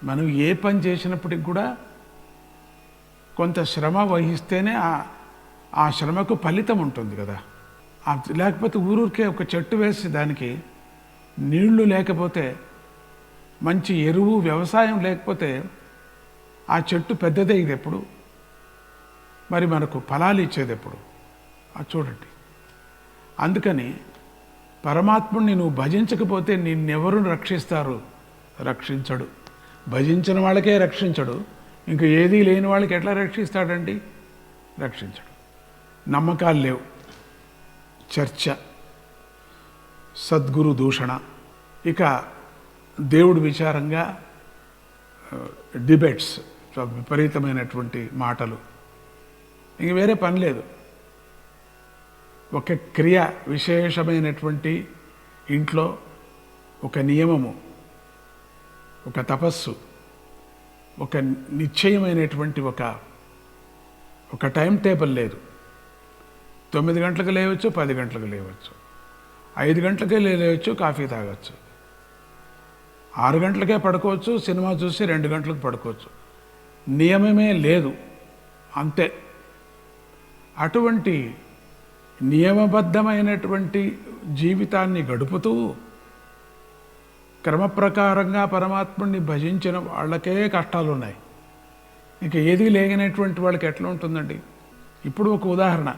మనం ఏ పని చేసినప్పటికి కూడా కొంత శ్రమ వహిస్తేనే ఆ శ్రమకు ఫలితం ఉంటుంది కదా. లేకపోతే ఊరూరికే ఒక చెట్టు వేసి దానికి నీళ్లు లేకపోతే, మంచి ఎరువు వ్యవసాయం లేకపోతే ఆ చెట్టు పెద్దదయ్యేది ఎప్పుడు, మరి మనకు ఫలాలు ఇచ్చేది ఎప్పుడు? అది చూడండి. అందుకని పరమాత్ముడిని నువ్వు భజించకపోతే నిన్నెవరు రక్షిస్తారు? రక్షించడు. భజించిన వాళ్ళకే రక్షించడు, ఇంకా ఏదీ లేని వాళ్ళకి ఎట్లా రక్షిస్తాడండి? రక్షించడు. నమ్మకాలు లేవు, చర్చ, సద్గురు దూషణ, ఇక దేవుడి విచారంగా డిబేట్స్, విపరీతమైనటువంటి మాటలు, ఇంక వేరే పని లేదు. ఒక క్రియ విశేషమైనటువంటి ఇంట్లో ఒక నియమము, ఒక తపస్సు, ఒక నిశ్చయమైనటువంటి ఒక టైం టేబుల్ లేదు. 9 గంటలకు లేవచ్చు, 10 గంటలకు లేవచ్చు, 5 గంటలకే లేవచ్చు, కాఫీ తాగొచ్చు, 6 గంటలకే పడుకోవచ్చు, సినిమా చూసి 2 గంటలకు పడుకోవచ్చు. నియమమే లేదు, అంతే. అటువంటి నియమబద్ధమైనటువంటి జీవితాన్ని గడుపుతూ క్రమప్రకారంగా పరమాత్ముడిని భజించిన వాళ్ళకే కష్టాలు ఉన్నాయి. ఇక ఏదీ లేనటువంటి వాళ్ళకి ఎట్లా ఉంటుందండి? ఇప్పుడు ఒక ఉదాహరణ,